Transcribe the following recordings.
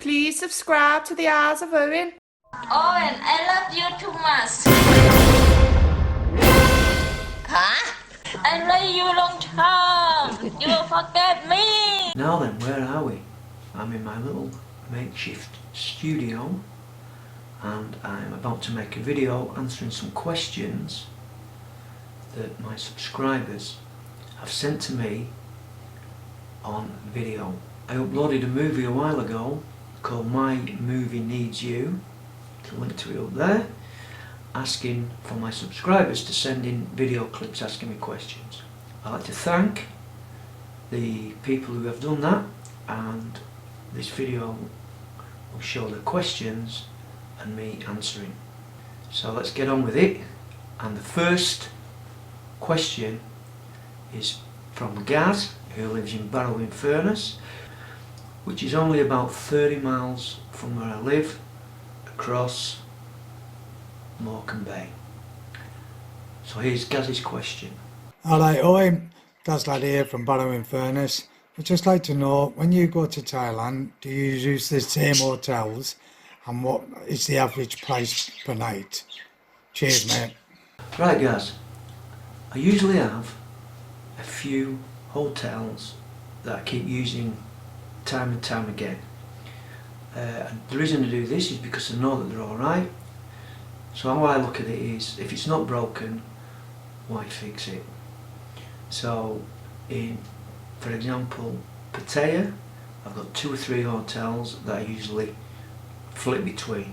Please subscribe to the Eyes of Owen. Owen, I love you too much. Huh? I love you long time. You will forget me. Now then, where are we? I'm in my little makeshift studio and I'm about to make a video answering some questions that my subscribers have sent to me on video. I uploaded a movie a while ago called My Movie Needs You, I'll link to it up there, asking for my subscribers to send in video clips asking me questions. I'd like to thank the people who have done that, and this video will show the questions and me answering. So let's get on with it. And the first question is from Gaz, who lives in Barrow-in-Furness, which is only about 30 miles from where I live, across Morecambe Bay. So here's Gaz's question. Alright Owen, Gaz lad here from Barrow-in-Furness. I'd just like to know, when you go to Thailand, do you use the same hotels, and what is the average price per night? Cheers mate. Right Gaz, I usually have a few hotels that I keep using time and time again. And the reason I do this is because I know that they're alright. So how I look at it is, if it's not broken, why fix it? So in, for example, Pattaya, I've got 2 or 3 hotels that I usually flip between.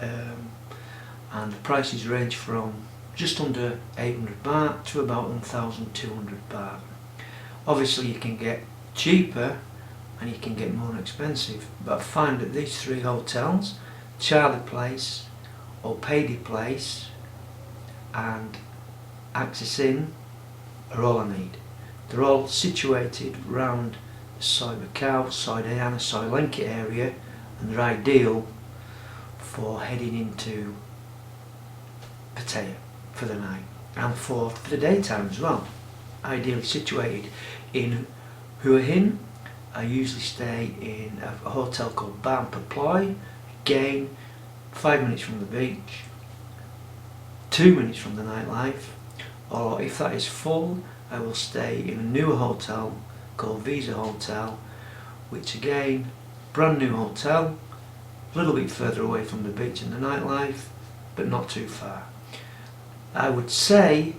And the prices range from just under 800 baht to about 1,200 baht. Obviously you can get cheaper and you can get more expensive, but I find that these 3 hotels, Charlie Place, Opedi Place and Access Inn, are all I need. They're all situated around the Cyberlink, Cyberlink area, and they're ideal for heading into Pattaya for the night and for the daytime as well. Ideally situated in Hua Hin. I usually stay in a hotel called Ban Paploy, again 5 minutes from the beach, 2 minutes from the nightlife, or if that is full I will stay in a newer hotel called Visa Hotel, which again, brand new hotel, a little bit further away from the beach and the nightlife, but not too far. I would say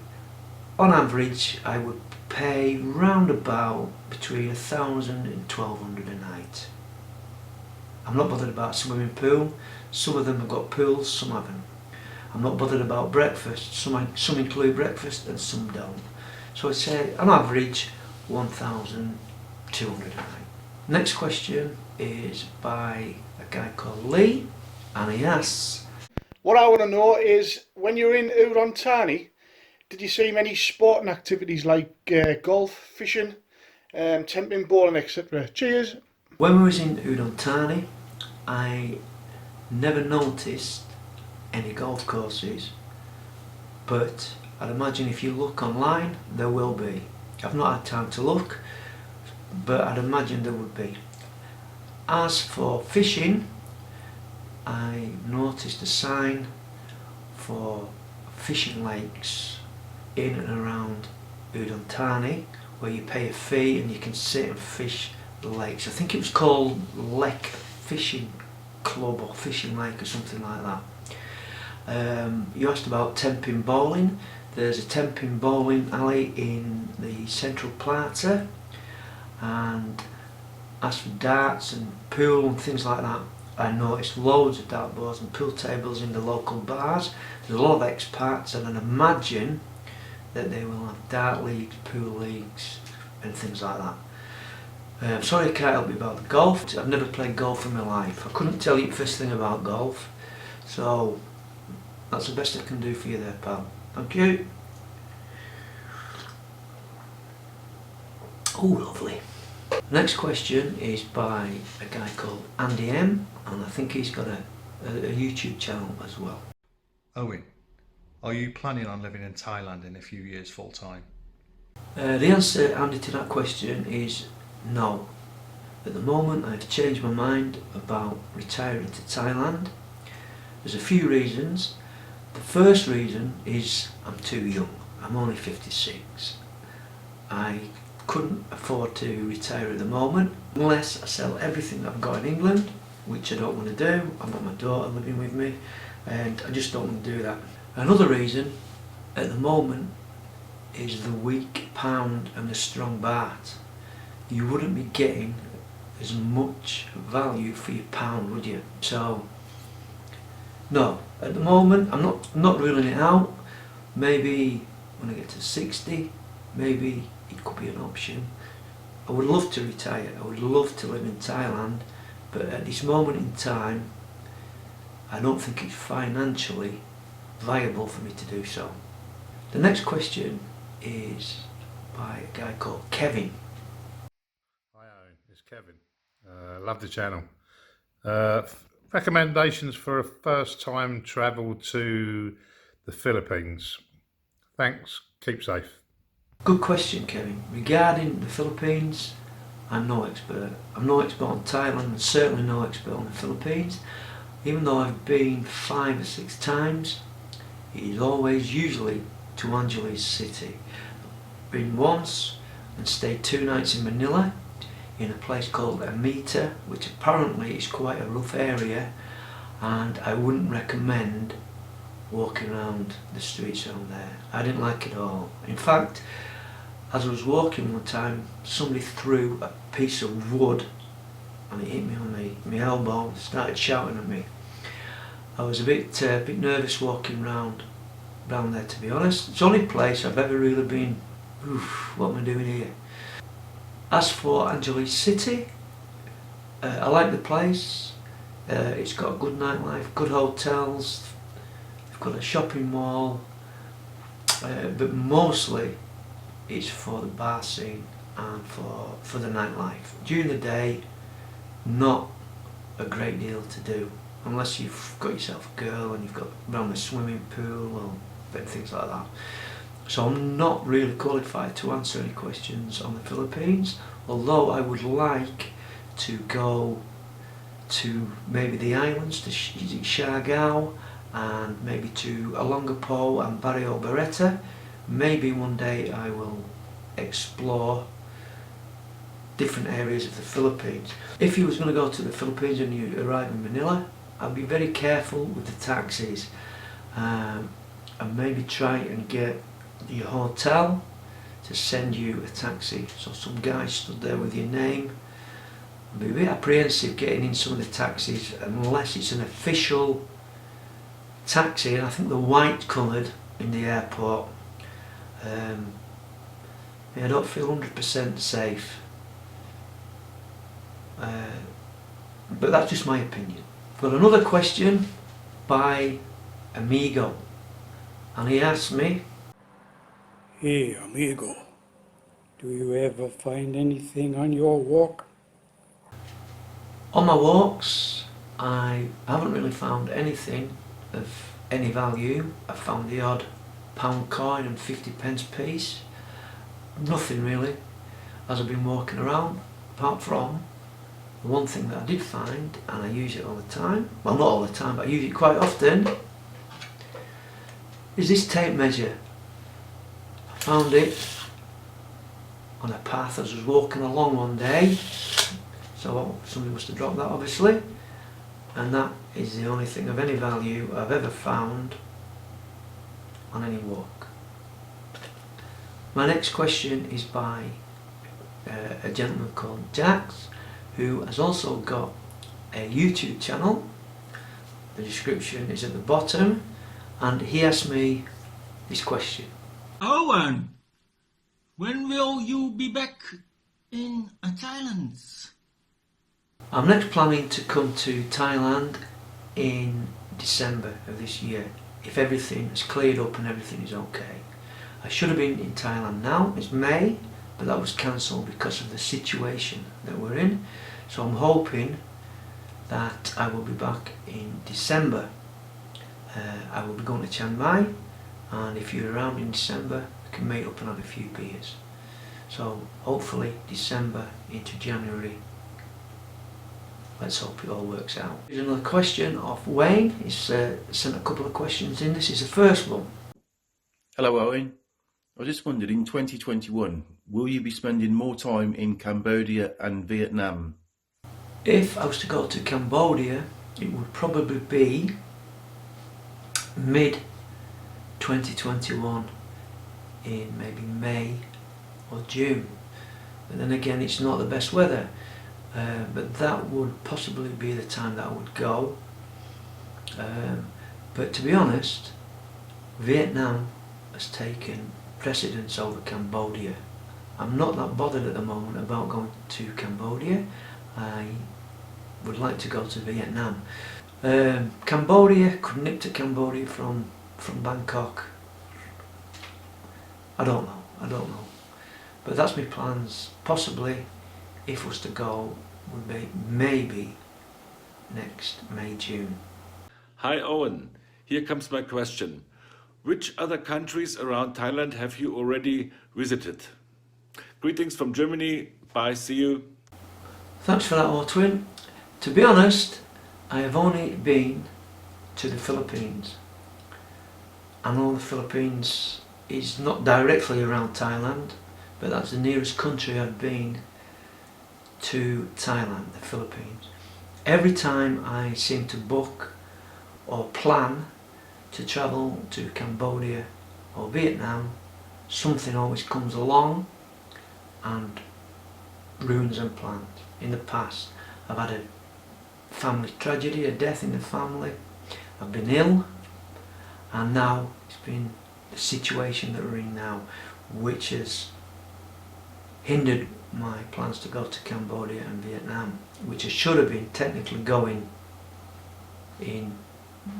on average I would pay round about between 1,000 and 1,200 a night. I'm not bothered about swimming pool. Some of them have got pools, some haven't. I'm not bothered about breakfast. Some include breakfast and some don't. So I'd say on average 1,200 a night. Next question is by a guy called Lee, and he asks, what I want to know is, when you're in Udon Thani, did you see many sporting activities like golf, fishing, temping, bowling, etc.? Cheers! when we was in Udon Thani, I never noticed any golf courses, but I'd imagine if you look online there will be. I've not had time to look, but I'd imagine there would be. As for fishing, I noticed a sign for fishing lakes in and around Udon Thani, where you pay a fee and you can sit and fish the lakes. I think it was called Lake Fishing Club or Fishing Lake or something like that. You asked about temping bowling. There's a temping bowling alley in the Central Plaza, and as for darts and pool and things like that, I noticed loads of dartboards and pool tables in the local bars. There's a lot of expats, and I'd imagine that they will have dart leagues, pool leagues and things like that. I'm sorry I can't help you about the golf. I've never played golf in my life. I couldn't tell you the first thing about golf, so that's the best I can do for you there, pal. Thank you. Oh, lovely. Next question is by a guy called Andy M, and I think he's got a YouTube channel as well. Owen, are you planning on living in Thailand in a few years full time? The answer, Andy, to that question is no. At the moment I've changed my mind about retiring to Thailand. There's a few reasons. The first reason is I'm too young. I'm only 56. I couldn't afford to retire at the moment unless I sell everything I've got in England, which I don't want to do. I've got my daughter living with me and I just don't want to do that. Another reason at the moment is the weak pound and the strong baht. You wouldn't be getting as much value for your pound, would you? So no, at the moment I'm not ruling it out. Maybe when I get to 60, maybe it could be an option. I would love to retire, I would love to live in Thailand, but at this moment in time I don't think it's financially viable for me to do so. The next question is by a guy called Kevin. Hi Owen, it's Kevin. Love the channel. Recommendations for a first time travel to the Philippines. Thanks, keep safe. Good question, Kevin. Regarding the Philippines, I'm no expert. I'm no expert on Thailand and certainly no expert on the Philippines. Even though I've been 5 or 6 times, it is always usually to Angeles City. I've been once and stayed 2 nights in Manila in a place called Amita, which apparently is quite a rough area, and I wouldn't recommend walking around the streets around there. I didn't like it at all. In fact, as I was walking one time, somebody threw a piece of wood and it hit me on my elbow and started shouting at me. I was a bit nervous walking round there, to be honest. It's the only place I've ever really been, what am I doing here? As for Angeles City, I like the place. It's got good nightlife, good hotels, they've got a shopping mall, but mostly it's for the bar scene and for the nightlife. During the day, not a great deal to do, unless you've got yourself a girl and you've got around the swimming pool or things like that. So I'm not really qualified to answer any questions on the Philippines, although I would like to go to maybe the islands, to Siargao, and maybe to Olongapo and Barrio Barreta. Maybe one day I will explore different areas of the Philippines. If you was going to go to the Philippines and you arrive in Manila, I'd be very careful with the taxis, and maybe try and get your hotel to send you a taxi. So some guy stood there with your name. I'd be a bit apprehensive getting in some of the taxis unless it's an official taxi, and I think the white coloured in the airport. I don't feel 100% safe, but that's just my opinion. Got another question by Amigo, and he asked me, Hey amigo, do you ever find anything on your walk? on my walks I haven't really found anything of any value. I found the odd pound coin and 50p piece. Nothing really as I've been walking around, apart from the one thing that I did find, and I use it all the time, well not all the time but I use it quite often, is this tape measure. I found it on a path as I was walking along one day, so somebody must have dropped that obviously, and that is the only thing of any value I've ever found on any walk. My next question is by a gentleman called Jax, who has also got a YouTube channel. The description is at the bottom, and he asked me this question. Owen, when will you be back in Thailand? I'm next planning to come to Thailand in December of this year, if everything is cleared up and everything is okay. I should have been in Thailand now, it's May, but that was cancelled because of the situation that we're in. So I'm hoping that I will be back in December. I will be going to Chiang Mai, and if you're around in December, we can meet up and have a few beers. So hopefully December into January let's hope it all works out. Here's another question off Wayne. He's sent a couple of questions in. This is the first one. Hello Owen, I just wondered, in 2021, will you be spending more time in Cambodia and Vietnam? If I was to go to Cambodia, it would probably be mid 2021, in maybe May or June. But then again, it's not the best weather, but that would possibly be the time that I would go. But to be honest, Vietnam has taken precedence over Cambodia. I'm not that bothered at the moment about going to Cambodia. I would like to go to Vietnam. Cambodia, could nip to Cambodia from Bangkok. I don't know. But that's my plans. Possibly, if I was to go, would be maybe next May, June. Hi Owen, here comes my question. Which other countries around Thailand have you already visited? Greetings from Germany. Bye, see you. Thanks for that, Otwin. To be honest, I have only been to the Philippines. I know the Philippines is not directly around Thailand, but that's the nearest country I've been to Thailand, the Philippines. Every time I seem to book or plan to travel to Cambodia or Vietnam, something always comes along and ruins them plans. In the past, I've had a family tragedy, a death in the family, I've been ill, and now it's been the situation that we're in now, which has hindered my plans to go to Cambodia and Vietnam, which I should have been technically going in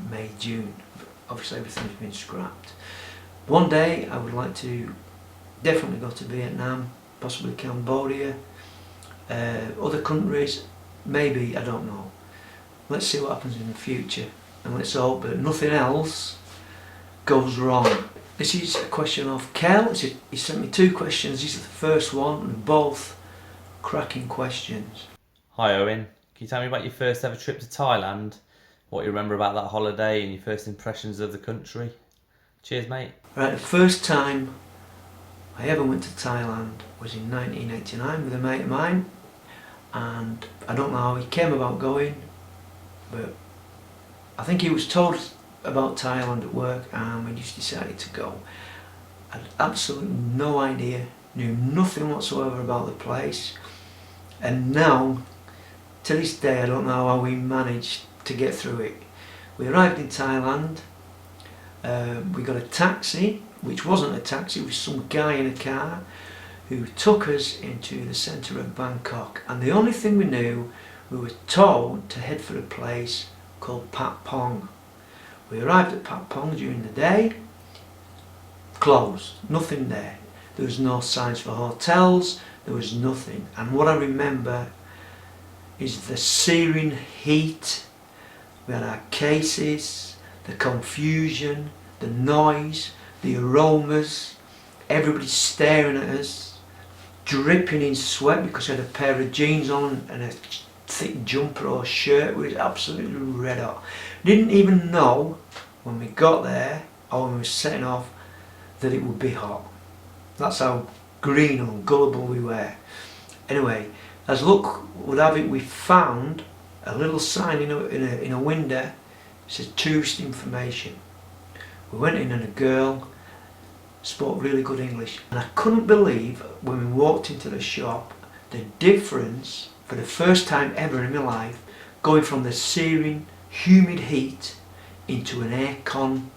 May, June. Obviously everything's been scrapped. One day I would like to definitely go to Vietnam, possibly Cambodia, other countries, maybe, I don't know. Let's see what happens in the future, and let's hope that nothing else goes wrong. This is a question of Kel. He sent me two questions. This is the first one, and both cracking questions. Hi Owen, can you tell me about your first ever trip to Thailand? What you remember about that holiday and your first impressions of the country? Cheers mate. Right, the first time I ever went to Thailand was in 1989 with a mate of mine, and I don't know how he came about going, but I think he was told about Thailand at work and we just decided to go. I had absolutely no idea, knew nothing whatsoever about the place, and now to this day I don't know how we managed to get through it. We arrived in Thailand, we got a taxi, which wasn't a taxi, it was some guy in a car who took us into the centre of Bangkok, and the only thing we knew, we were told to head for a place called Pat Pong. We arrived at Pat Pong during the day, closed, nothing there. There was no signs for hotels, there was nothing. And what I remember is the searing heat. We had our cases, the confusion, the noise, the aromas, everybody staring at us, dripping in sweat because I had a pair of jeans on and a thick jumper or shirt. It was absolutely red hot. Didn't even know when we got there or when we were setting off that it would be hot. That's how green and gullible we were. Anyway, as luck would have it, we found a little sign in a window. It said tourist information. We went in and a girl spoke really good English, and I couldn't believe when we walked into the shop the difference, for the first time ever in my life, going from the searing humid heat into an air-con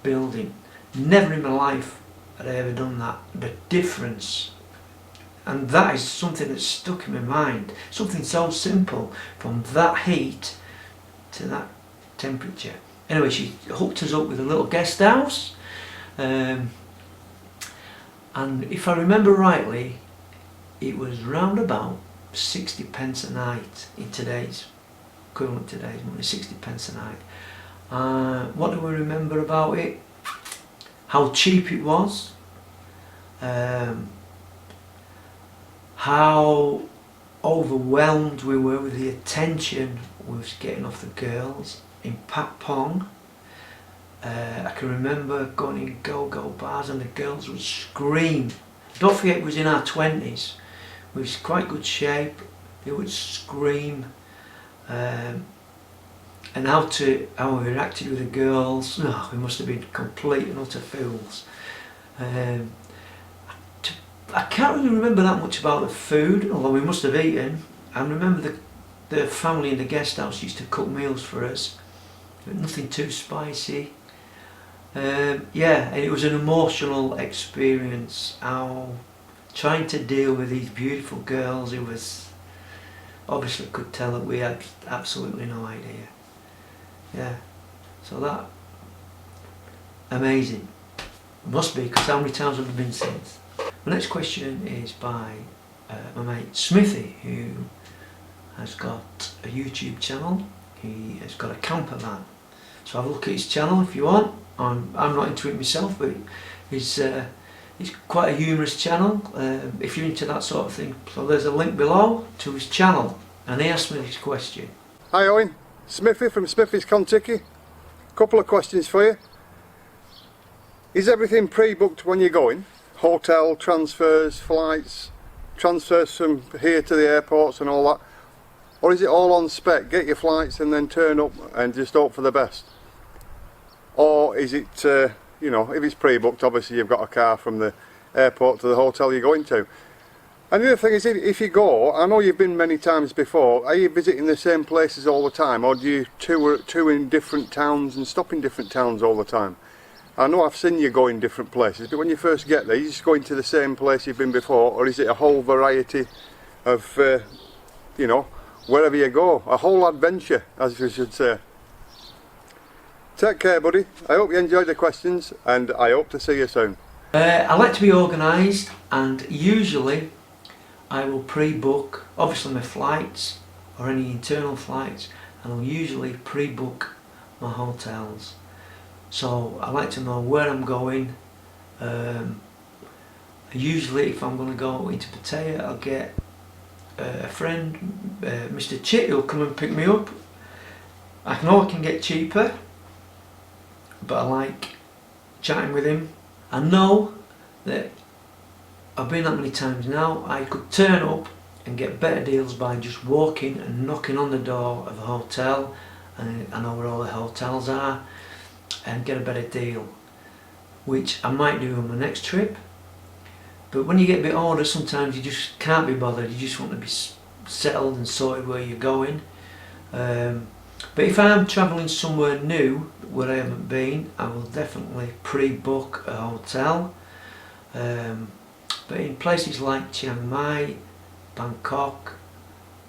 building. Never in my life had I ever done that. The difference, and that is something that stuck in my mind, something so simple, from that heat to that temperature. Anyway, she hooked us up with a little guest house, and if I remember rightly, it was round about 60 pence a night in today's equivalent, today's money, 60 pence a night. What do we remember about it? How cheap it was, how overwhelmed we were with the attention we was getting off the girls in Pat Pong. I can remember going in go-go bars and the girls would scream. Don't forget, it was in our 20s. We was quite good shape. They would scream. And how we reacted with the girls, we must have been complete and utter fools. I can't really remember that much about the food, although we must have eaten. I remember the family in the guest house used to cook meals for us, but nothing too spicy. Yeah, and it was an emotional experience, trying to deal with these beautiful girls who was obviously could tell that we had absolutely no idea. Yeah, so that amazing. Must be, because how many times have we been since? The next question is by my mate Smithy, who has got a YouTube channel. He has got a camper van. So have a look at his channel if you want. I'm not into it myself, but it's quite a humorous channel if you're into that sort of thing. So there's a link below to his channel, and he asked me this question. Hi Owen, Smithy from Smithy's Kentucky. Couple of questions for you. Is everything pre-booked when you're going? Hotel, transfers, flights, transfers from here to the airports and all that? Or is it all on spec? Get your flights and then turn up and just hope for the best? Or is it, you know, if it's pre-booked, obviously you've got a car from the airport to the hotel you're going to. And the other thing is, if you go, I know you've been many times before, are you visiting the same places all the time, or do you tour in different towns and stop in different towns all the time? I know I've seen you go in different places, but when you first get there, you just go into the same place you've been before, or is it a whole variety of, you know, wherever you go, a whole adventure, as you should say. Take care, buddy. I hope you enjoyed the questions, and I hope to see you soon. I like to be organised, and usually I will pre-book, obviously my flights or any internal flights, and I'll usually pre-book my hotels. So I like to know where I'm going. Usually if I'm going to go into Pattaya, I'll get a friend, Mr. Chit, who'll come and pick me up. I know I can get cheaper, but I like chatting with him. I know that I've been that many times now, I could turn up and get better deals by just walking and knocking on the door of a hotel, and I know where all the hotels are, and get a better deal, which I might do on my next trip. But when you get a bit older, sometimes you just can't be bothered, you just want to be settled and sorted where you're going. But if I am travelling somewhere new where I haven't been, I will definitely pre-book a hotel. But in places like Chiang Mai, Bangkok,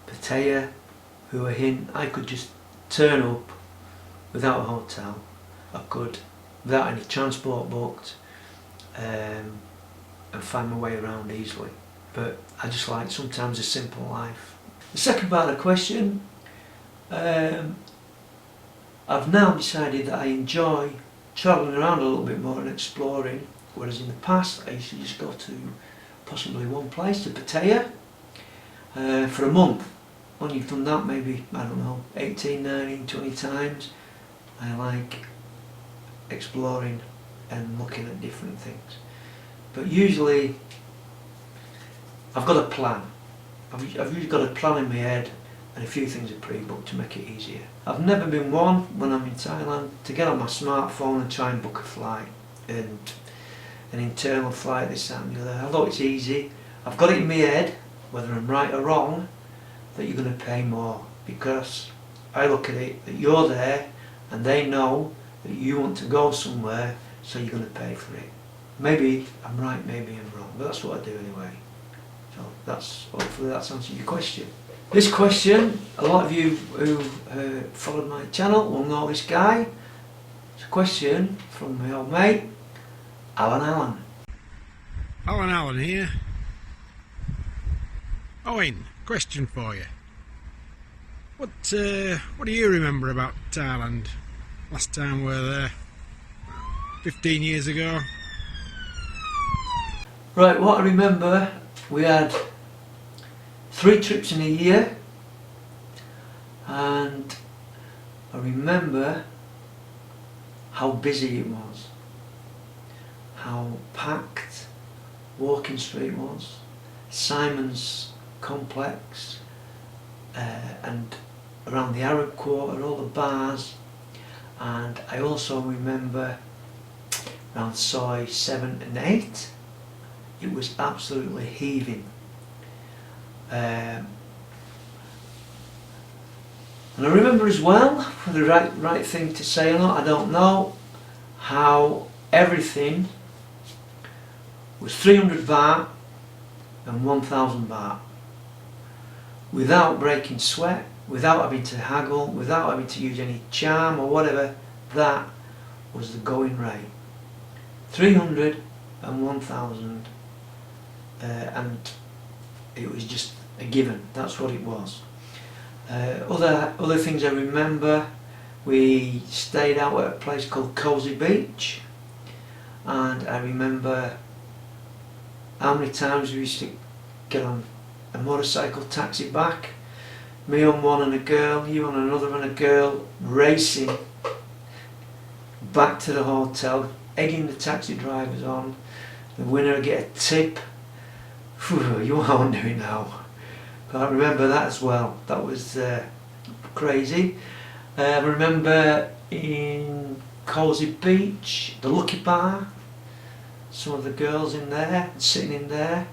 Pattaya, Hua Hin, I could just turn up without a hotel. I could, without any transport booked, and find my way around easily. But I just like sometimes a simple life. The second part of the question, I've now decided that I enjoy travelling around a little bit more and exploring, whereas in the past I used to just go to possibly one place, to Pattaya, for a month. When you've done that maybe, I don't know, 18, 19, 20 times, I like exploring and looking at different things. But usually I've got a plan. I've usually got a plan in my head, and a few things are pre-booked to make it easier. I've never been one, when I'm in Thailand, to get on my smartphone and try and book a flight, and an internal flight, this, that and the other. Although it's easy, I've got it in my head, whether I'm right or wrong, that you're going to pay more, because I look at it that you're there and they know that you want to go somewhere, so you're going to pay for it. Maybe I'm right, maybe I'm wrong, but that's what I do anyway. So hopefully that's answered your question. This question, a lot of you who followed my channel will know this guy. It's a question from my old mate, Alan. Alan here. Owen, question for you. What do you remember about Thailand? Last time we were there, 15 years ago. Right, what I remember, we had 3 trips in a year, and I remember how busy it was, how packed Walking Street was, Simon's complex, and around the Arab Quarter, all the bars. And I also remember around Soi 7 and 8, it was absolutely heaving. And I remember as well, for the right thing to say or not, I don't know, how everything was 300 baht and 1000 baht. Without breaking sweat, without having to haggle, without having to use any charm or whatever, that was the going rate. 300 and 1000, and it was just a given, that's what it was. Other things I remember, we stayed out at a place called Cozy Beach, and I remember how many times we used to get on a motorcycle taxi back, me on one and a girl, you on another and a girl, racing back to the hotel, egging the taxi drivers on. The winner would get a tip. Whew, you won't do it now. But I remember that as well. That was crazy. I remember in Cozy Beach, the Lucky Bar, some of the girls in there, sitting in there.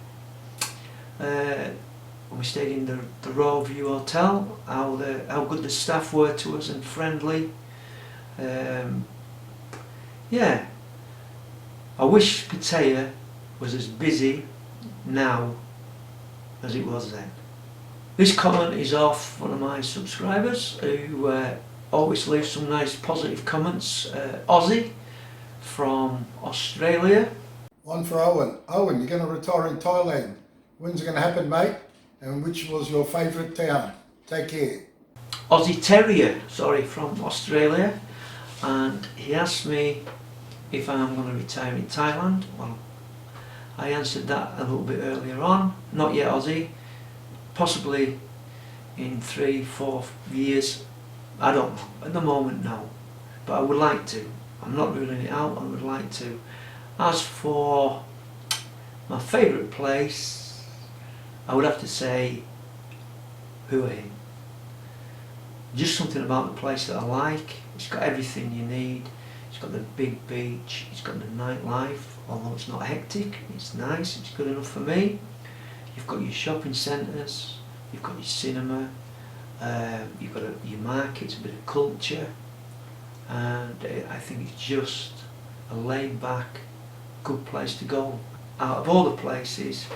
We stayed in the Royal View Hotel, how good the staff were to us and friendly. Yeah, I wish Pattaya was as busy now as it was then. This comment is off one of my subscribers who always leaves some nice positive comments. Aussie from Australia. One for Owen. Owen, you're going to retire in Thailand. When's it going to happen, mate? And which was your favourite town? Take care. Aussie Terrier, sorry, from Australia, and he asked me if I'm going to retire in Thailand. Well, I answered that a little bit earlier on. Not yet, Aussie. Possibly in 3-4 years. I don't know. At the moment, no. But I would like to. I'm not ruling it out. I would like to. As for my favourite place, I would have to say Hua Hin. Just something about the place that I like. It's got everything you need. It's got the big beach, it's got the nightlife, although it's not hectic, it's nice, it's good enough for me. You've got your shopping centres, you've got your cinema, you've got your markets, a bit of culture, and I think it's just a laid back, good place to go. Out of all the places,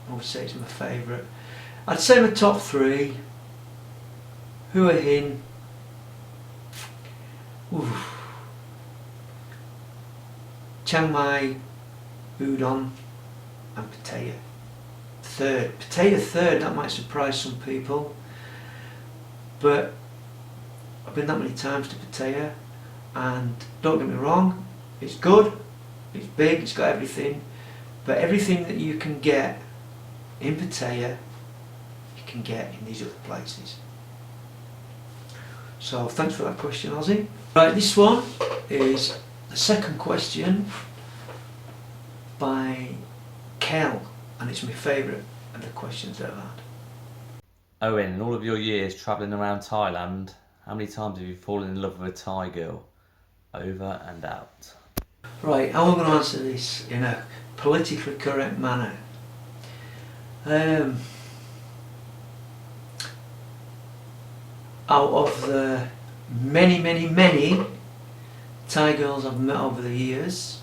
I would say it's my favourite. I'd say my top 3, Hua Hin, Chiang Mai, Udon and Pattaya. Pattaya third, that might surprise some people, but I've been that many times to Pattaya, and don't get me wrong, it's good, it's big, it's got everything, but everything that you can get in Pattaya, you can get in these other places. So thanks for that question, Aussie. Right, this one is the second question by Kel, and it's my favourite of the questions that I've had. Owen, in all of your years travelling around Thailand, how many times have you fallen in love with a Thai girl? Over and out. Right, how am I going to answer this in a politically correct manner? Out of the many Thai girls I've met over the years,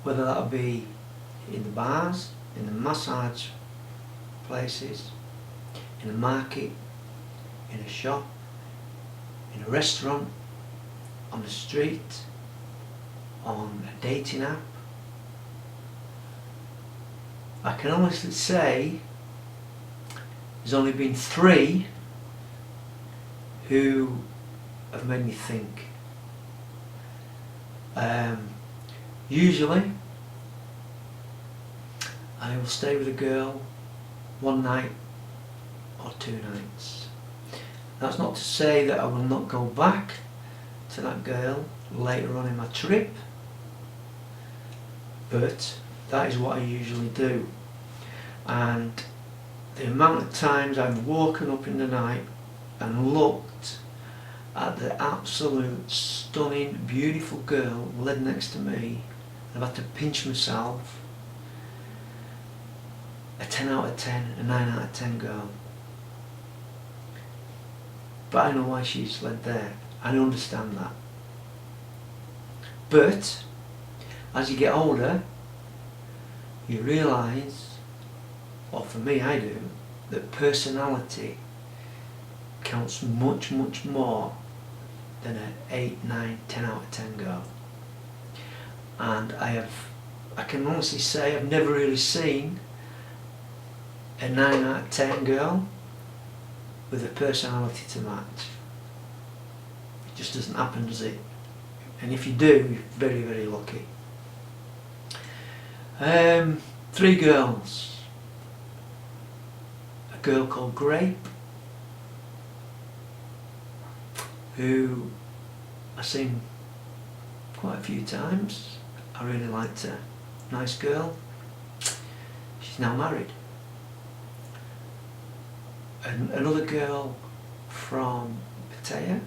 whether that'll be in the bars, in the massage places, in a market, in a shop, in a restaurant, on the street, on a dating app, I can honestly say there's only been 3 who have made me think. Usually I will stay with a girl one night or 2 nights. That's not to say that I will not go back to that girl later on in my trip, but that is what I usually do. And the amount of times I've woken up in the night and looked at the absolute stunning, beautiful girl led next to me, I've had to pinch myself. A 10 out of 10, a 9 out of 10 girl. But I know why she's led there. I understand that. But as you get older, you realise, or for me I do, that personality counts much, much more than an 8, 9, 10 out of 10 girl. And I can honestly say I've never really seen a 9 out of 10 girl with a personality to match. It just doesn't happen, does it? And if you do, you're very, very lucky. 3 girls. A girl called Grape, who I've seen quite a few times. I really liked her. Nice girl. She's now married. And another girl from Pattaya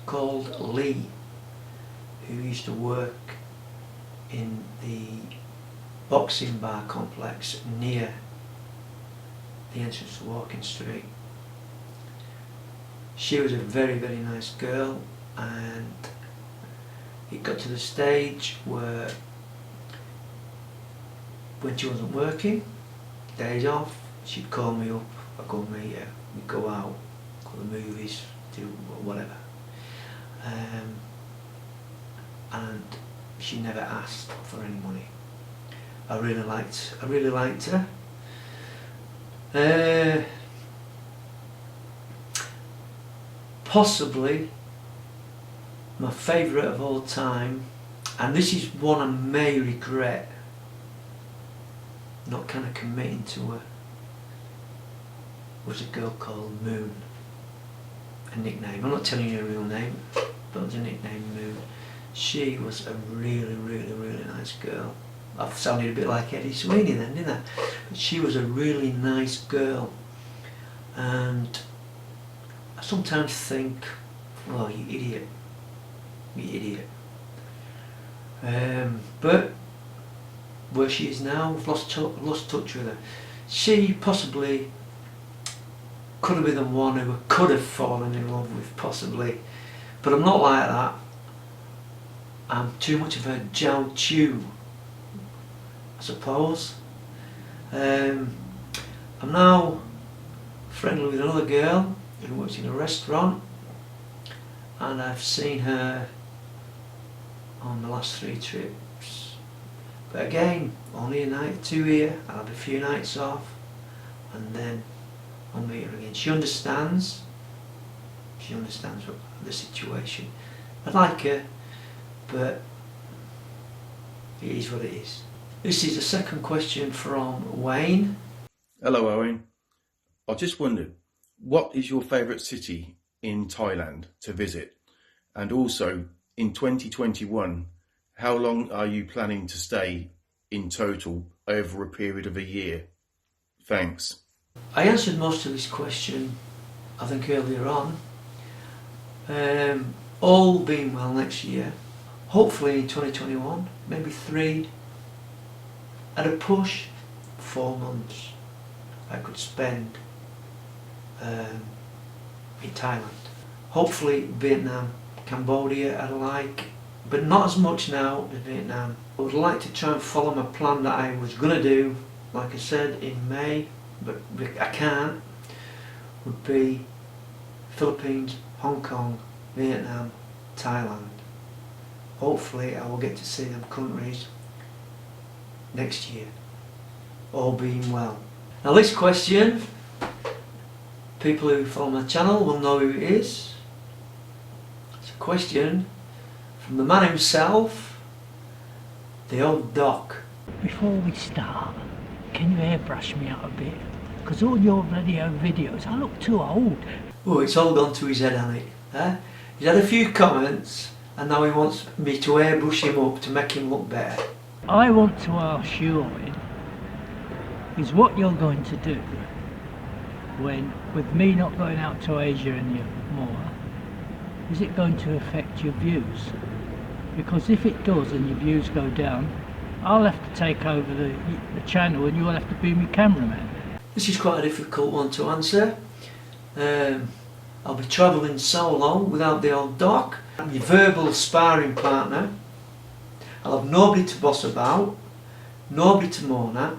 called Lee, who used to work in the boxing bar complex near the entrance to Walking Street. She was a very, very nice girl, and it got to the stage where when she wasn't working, days off, she'd call me up, I'd go meet her, we'd go out, go to the movies, do whatever. And she never asked for any money. I really liked her. Possibly my favourite of all time, and this is one I may regret not kind of committing to her, was a girl called Moon. A nickname. I'm not telling you her real name, but it was a nickname, Moon. She was a really, really, really nice girl. I sounded a bit like Eddie Sweeney then, didn't I? But she was a really nice girl, and I sometimes think, oh, you idiot, you idiot. But where she is now, I've lost touch with her. She possibly could have been the one who I could have fallen in love with, possibly, but I'm not like that. I'm too much of a Jiao Chu, I suppose. I'm now friendly with another girl who works in a restaurant, and I've seen her on the last 3 trips. But again, only a night or 2 here. I'll have a few nights off, and then I'll meet her again. She understands the situation. I like her, but it is what it is. This is the second question from Wayne. Hello Owen. I just wondered, what is your favourite city in Thailand to visit? And also, in 2021, how long are you planning to stay in total over a period of a year? Thanks. I answered most of this question, I think, earlier on. All being well next year, hopefully in 2021, maybe 3, at a push, 4 months I could spend in Thailand. Hopefully Vietnam, Cambodia I'd like, but not as much now as Vietnam. I would like to try and follow my plan that I was going to do, like I said, in May, but I can't. Would be Philippines, Hong Kong, Vietnam, Thailand. Hopefully I will get to see them countries next year, all being well. Now this question, people who follow my channel will know who it is. It's a question from the man himself, the old Doc. Before we start, can you airbrush me out a bit? Because all your videos, I look too old. Oh, it's all gone to his head, hasn't it? Eh? He's had a few comments and now he wants me to airbrush him up to make him look better. I want to ask you, Owen, is what you're going to do when, with me not going out to Asia anymore, is it going to affect your views? Because if it does and your views go down, I'll have to take over the channel and you'll have to be my cameraman. This is quite a difficult one to answer. I'll be travelling solo without the old doc. I'm your verbal sparring partner. I'll have nobody to boss about, nobody to moan at,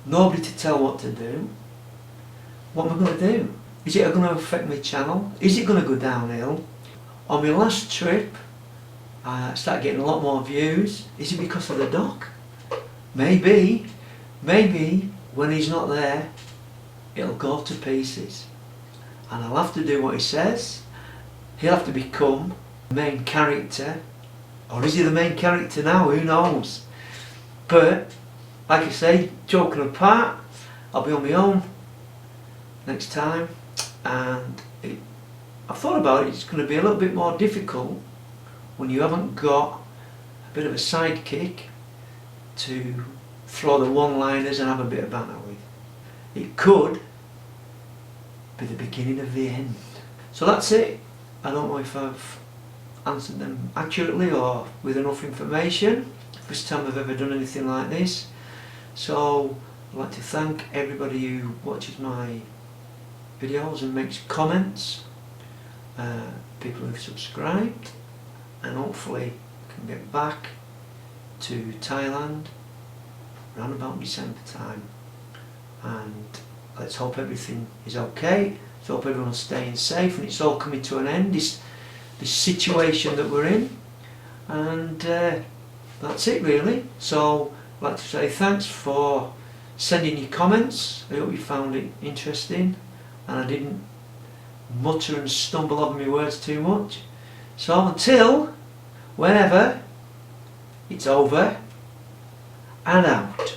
nobody to tell what to do. What am I going to do? Is it going to affect my channel? Is it going to go downhill? On my last trip, I started getting a lot more views. Is it because of the doc? Maybe. Maybe when he's not there, it'll go to pieces. And I'll have to do what he says. He'll have to become the main character. Or is he the main character now? Who knows? But, like I say, joking apart, I'll be on my own next time. And I've thought about it, it's going to be a little bit more difficult when you haven't got a bit of a sidekick to throw the one-liners and have a bit of banter with. It could be the beginning of the end. So that's it. I don't know if I've answered them accurately or with enough information. First time I've ever done anything like this. So I'd like to thank everybody who watches my videos and makes comments, people who've subscribed, and hopefully I can get back to Thailand around about December time, and let's hope everything is okay. Let's hope everyone's staying safe and it's all coming to an end, this situation that we're in, and that's it really. So I'd like to say thanks for sending your comments. I hope you found it interesting and I didn't mutter and stumble over my words too much. So until whenever, it's over and out.